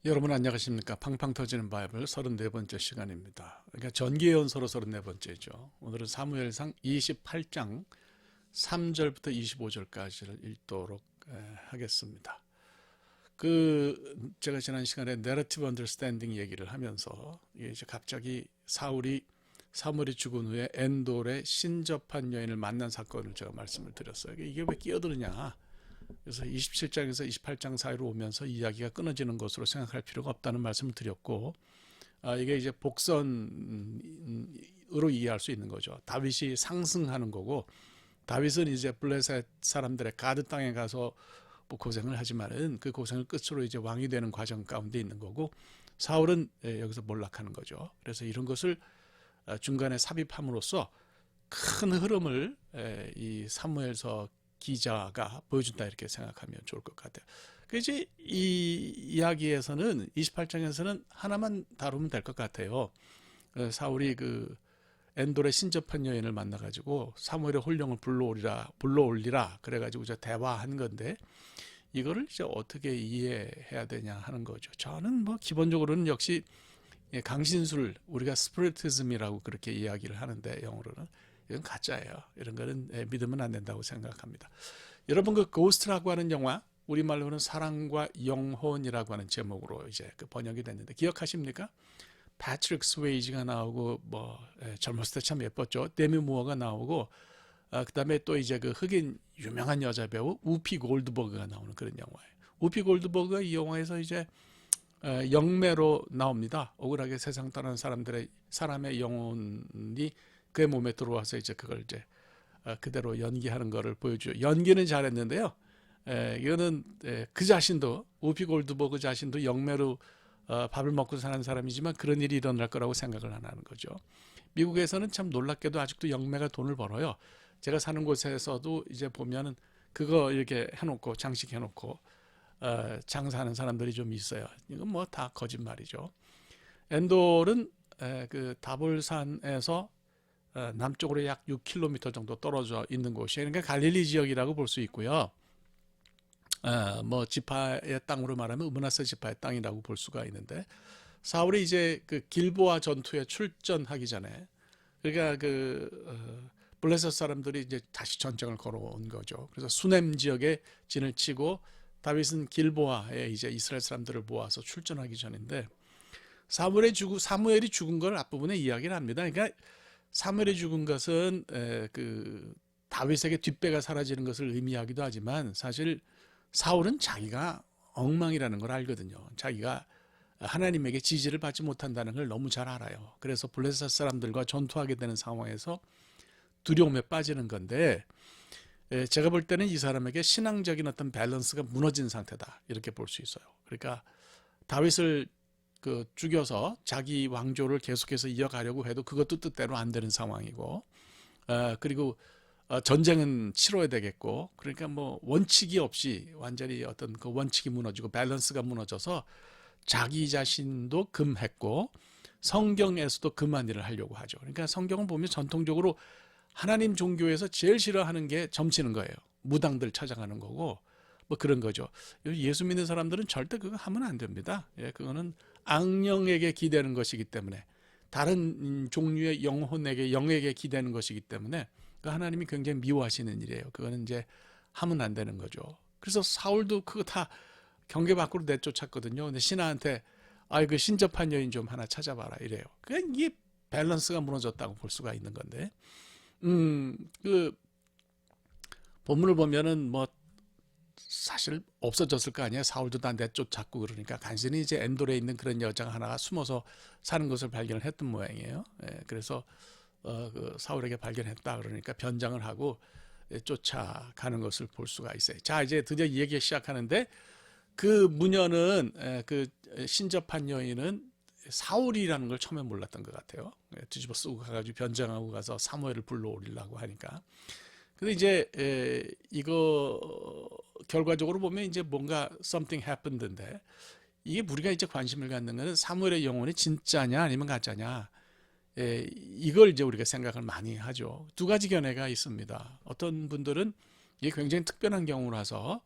여러분 안녕하십니까? 팡팡 터지는 바이블 34번째 시간입니다. 그러니까 전기예언서로 34번째죠. 오늘은 사무엘상 28장 3절부터 25절까지를 읽도록 하겠습니다. 제가 지난 시간에 내러티브 언더스탠딩 얘기를 하면서 이게 이제 갑자기 사무엘이 죽은 후에 엔돌의 신접한 여인을 만난 사건을 제가 말씀을 드렸어요. 이게 왜 끼어드느냐? 그래서 27장에서 28장 사이로 오면서 이야기가 끊어지는 것으로 생각할 필요가 없다는 말씀을 드렸고, 이게 이제 복선으로 이해할 수 있는 거죠. 다윗이 상승하는 거고, 다윗은 이제 블레셋 사람들의 가드 땅에 가서 뭐 고생을 하지만은 그 고생을 끝으로 이제 왕이 되는 과정 가운데 있는 거고, 사울은 여기서 몰락하는 거죠. 그래서 이런 것을 중간에 삽입함으로써 큰 흐름을 이 사무엘서 기자가 보여준다 이렇게 생각하면 좋을 것 같아요. 이제 이 이야기에서는 28장에서는 하나만 다루면 될 것 같아요. 사울이 그 엔돌의 신접한 여인을 만나가지고 사무엘의 혼령을 불러올리라 그래가지고 이제 대화한 건데 이거를 이제 어떻게 이해해야 되냐 하는 거죠. 저는 뭐 기본적으로는 역시 강신술 우리가 스피리티즘이라고 그렇게 이야기를 하는데 영어로는 이건 가짜예요. 이런 거는 믿으면 안 된다고 생각합니다. 여러분 그 고스트라고 하는 영화 우리말로는 사랑과 영혼이라고 하는 제목으로 이제 그 번역이 됐는데 기억하십니까? 패트릭 스웨이지가 나오고 뭐 젊었을 때 참 예뻤죠. 데미 무어가 나오고 그다음에 또 이제 그 흑인 유명한 여자 배우 우피 골드버그가 나오는 그런 영화예요. 우피 골드버그가 이 영화에서 이제 영매로 나옵니다. 억울하게 세상 떠난 사람의 영혼이 그의 몸에 들어와서 이제 그걸 이제 그대로 연기하는 거를 보여줘요. 연기는 잘했는데요. 이거는 그 자신도 우피 골드버그 자신도 영매로 밥을 먹고 사는 사람이지만 그런 일이 일어날 거라고 생각을 안 하는 거죠. 미국에서는 참 놀랍게도 아직도 영매가 돈을 벌어요. 제가 사는 곳에서도 이제 보면은 그거 이렇게 해놓고 장식해놓고 장사하는 사람들이 좀 있어요. 이건 뭐 다 거짓말이죠. 엔돌은 그 다볼산에서 남쪽으로 약 6km 정도 떨어져 있는 곳이에요. 그러니까 갈릴리 지역이라고 볼 수 있고요. 뭐 지파의 땅으로 말하면 음므나세 지파의 땅이라고 볼 수가 있는데 사울이 이제 그 길보아 전투에 출전하기 전에 그러니까 블레셋 사람들이 이제 다시 전쟁을 걸어온 거죠. 그래서 수넴 지역에 진을 치고 다윗은 길보아에 이제 이스라엘 사람들을 모아서 출전하기 전인데 사무엘이 죽은 걸 앞부분에 이야기를 합니다. 그러니까 사무엘이 죽은 것은 그 다윗에게 뒷배가 사라지는 것을 의미하기도 하지만 사실 사울은 자기가 엉망이라는 걸 알거든요. 자기가 하나님에게 지지를 받지 못한다는 걸 너무 잘 알아요. 그래서 블레셋 사람들과 전투하게 되는 상황에서 두려움에 빠지는 건데 제가 볼 때는 이 사람에게 신앙적인 어떤 밸런스가 무너진 상태다 이렇게 볼 수 있어요. 그러니까 다윗을 죽여서 자기 왕조를 계속해서 이어가려고 해도 그것도 뜻대로 안 되는 상황이고 그리고 전쟁은 치러야 되겠고 그러니까 뭐 원칙이 없이 완전히 어떤 그 원칙이 무너지고 밸런스가 무너져서 자기 자신도 금했고 성경에서도 금한 일을 하려고 하죠. 그러니까 성경을 보면 전통적으로 하나님 종교에서 제일 싫어하는 게 점치는 거예요. 무당들 찾아가는 거고 뭐 그런 거죠. 예수 믿는 사람들은 절대 그거 하면 안 됩니다. 그거는 악령에게 기대는 것이기 때문에 다른 종류의 영에게 기대는 것이기 때문에 하나님이 굉장히 미워하시는 일이에요. 그거는 이제 하면 안 되는 거죠. 그래서 사울도 그거 다 경계 밖으로 내쫓았거든요. 근데 신하한테 그 신접한 여인 좀 하나 찾아봐라 이래요. 그러니까 이게 밸런스가 무너졌다고 볼 수가 있는 건데, 그 본문을 보면은 뭐 사실 없어졌을 거 아니에요. 사울도 다 내쫓았고 그러니까 간신히 이제 엔돌에 있는 그런 여자가 하나가 숨어서 사는 것을 발견을 했던 모양이에요. 그래서 그 사울에게 발견했다 그러니까 변장을 하고 쫓아가는 것을 볼 수가 있어요. 자 이제 드디어 이 얘기 시작하는데 그 무녀는 그 신접한 여인은 사울이라는 걸 처음에 몰랐던 것 같아요. 뒤집어 쓰고 가가지고 변장하고 가서 사무엘을 불러오리려고 하니까. 근데 이제 이거 결과적으로 보면 이제 뭔가 something happened인데 이게 우리가 이제 관심을 갖는 것은 사무엘의 영혼이 진짜냐 아니면 가짜냐 이걸 이제 우리가 생각을 많이 하죠. 두 가지 견해가 있습니다. 어떤 분들은 이게 굉장히 특별한 경우라서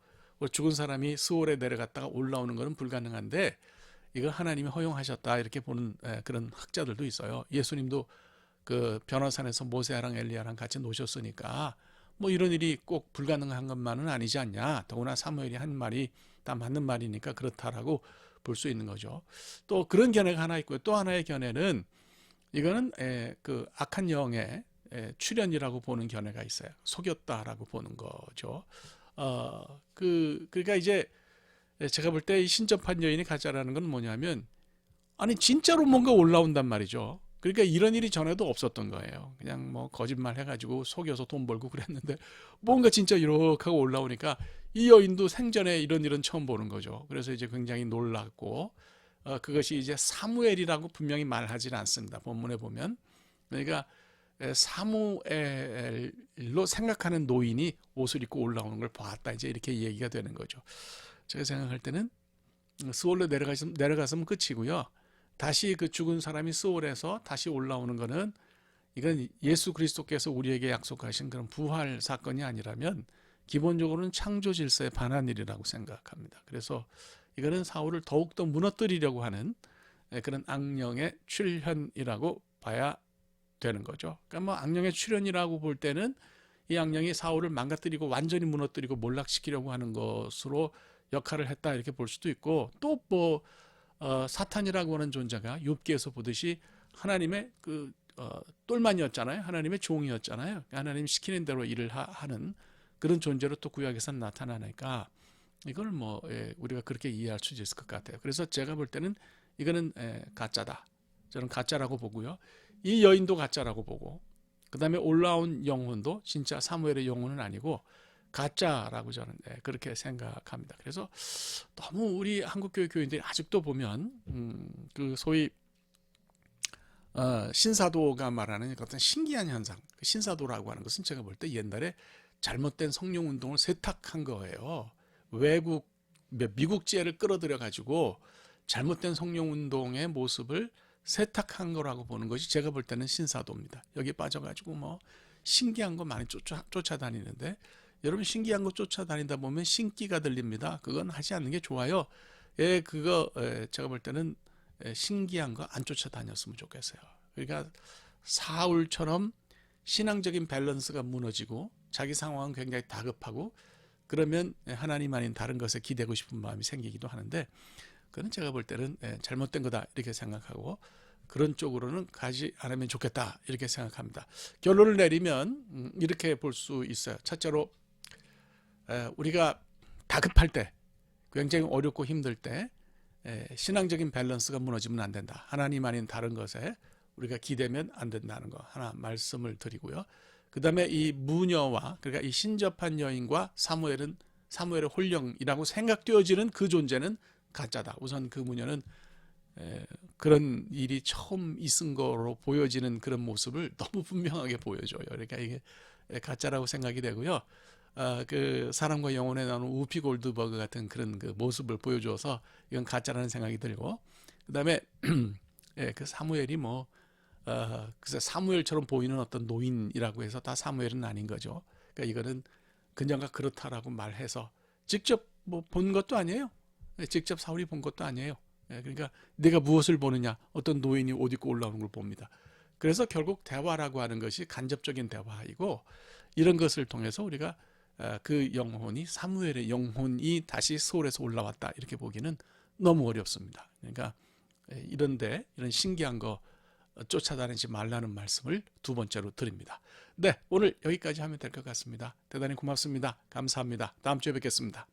죽은 사람이 스올에 내려갔다가 올라오는 것은 불가능한데 이걸 하나님이 허용하셨다 이렇게 보는 그런 학자들도 있어요. 예수님도 그 변호산에서 모세랑 엘리야랑 같이 노셨으니까 뭐 이런 일이 꼭 불가능한 것만은 아니지 않냐. 더구나 사무엘이 한 말이 다 맞는 말이니까 그렇다라고 볼 수 있는 거죠. 또 그런 견해가 하나 있고요. 또 하나의 견해는 이거는 그 악한 영의 출현이라고 보는 견해가 있어요. 속였다라고 보는 거죠. 그러니까 이제 제가 볼 때 이 신접한 여인이 가짜라는 건 뭐냐면 아니 진짜로 뭔가 올라온단 말이죠. 그러니까 이런 일이 전에도 없었던 거예요. 그냥 뭐 거짓말 해가지고 속여서 돈 벌고 그랬는데 뭔가 진짜 이렇게 하고 올라오니까 이 여인도 생전에 이런 일은 처음 보는 거죠. 그래서 이제 굉장히 놀랐고 그것이 이제 사무엘이라고 분명히 말하지는 않습니다. 본문에 보면. 그러니까 사무엘로 생각하는 노인이 옷을 입고 올라오는 걸 보았다. 이제 이렇게 얘기가 되는 거죠. 제가 생각할 때는 스올로 내려갔으면 끝이고요. 다시 그 죽은 사람이 스올에서 다시 올라오는 거는 이건 예수 그리스도께서 우리에게 약속하신 그런 부활 사건이 아니라면 기본적으로는 창조 질서에 반한 일이라고 생각합니다. 그래서 이거는 사울을 더욱더 무너뜨리려고 하는 그런 악령의 출현이라고 봐야 되는 거죠. 그러니까 뭐 악령의 출현이라고 볼 때는 이 악령이 사울을 망가뜨리고 완전히 무너뜨리고 몰락시키려고 하는 것으로 역할을 했다 이렇게 볼 수도 있고 또 뭐 사탄이라고 하는 존재가 욥기에서 보듯이 하나님의 그 똘만이었잖아요. 하나님의 종이었잖아요. 하나님 시키는 대로 일을 하는 그런 존재로 또 구약에서는 나타나니까 이걸 뭐 우리가 그렇게 이해할 수 있을 것 같아요. 그래서 제가 볼 때는 이거는 가짜다. 저는 가짜라고 보고요. 이 여인도 가짜라고 보고 그 다음에 올라온 영혼도 진짜 사무엘의 영혼은 아니고 가짜라고 저는 그렇게 생각합니다. 그래서 너무 우리 한국교회 교인들이 아직도 보면 그 소위 신사도가 말하는 어떤 신기한 현상, 신사도라고 하는 것은 제가 볼 때 옛날에 잘못된 성령 운동을 세탁한 거예요. 미국 지혜를 끌어들여 가지고 잘못된 성령 운동의 모습을 세탁한 거라고 보는 것이 제가 볼 때는 신사도입니다. 여기 빠져가지고 뭐 신기한 거 많이 쫓아다니는데 여러분 신기한 거 쫓아다니다 보면 신기가 들립니다. 그건 하지 않는 게 좋아요. 그거 제가 볼 때는 신기한 거 안 쫓아다녔으면 좋겠어요. 그러니까 사울처럼 신앙적인 밸런스가 무너지고 자기 상황은 굉장히 다급하고 그러면 하나님 아닌 다른 것에 기대고 싶은 마음이 생기기도 하는데 그건 제가 볼 때는 잘못된 거다 이렇게 생각하고 그런 쪽으로는 가지 않으면 좋겠다 이렇게 생각합니다. 결론을 내리면 이렇게 볼 수 있어요. 첫째로 우리가 다급할 때 굉장히 어렵고 힘들 때 신앙적인 밸런스가 무너지면 안 된다. 하나님 아닌 다른 것에 우리가 기대면 안 된다는 거 하나 말씀을 드리고요. 그 다음에 이 무녀와 그러니까 이 신접한 여인과 사무엘의 혼령이라고 생각되어지는 그 존재는 가짜다. 우선 그 무녀는 그런 일이 처음 있은 거로 보여지는 그런 모습을 너무 분명하게 보여줘요. 그러니까 이게 가짜라고 생각이 되고요. 그 사람과 영혼에 나오는 우피 골드버그 같은 그런 그 모습을 보여줘서 이건 가짜라는 생각이 들고 그 다음에 그 사무엘이 뭐 글쎄 사무엘처럼 보이는 어떤 노인이라고 해서 다 사무엘은 아닌 거죠. 그러니까 이거는 그녀가 그렇다라고 말해서 직접 뭐 본 것도 아니에요. 직접 사울이 본 것도 아니에요. 그러니까 내가 무엇을 보느냐 어떤 노인이 옷 입고 올라오는 걸 봅니다. 그래서 결국 대화라고 하는 것이 간접적인 대화이고 이런 것을 통해서 우리가 그 영혼이 사무엘의 영혼이 다시 서울에서 올라왔다 이렇게 보기는 너무 어렵습니다. 그러니까 이런 신기한 거 쫓아다니지 말라는 말씀을 두 번째로 드립니다. 네, 오늘 여기까지 하면 될 것 같습니다. 대단히 고맙습니다. 감사합니다. 다음 주에 뵙겠습니다.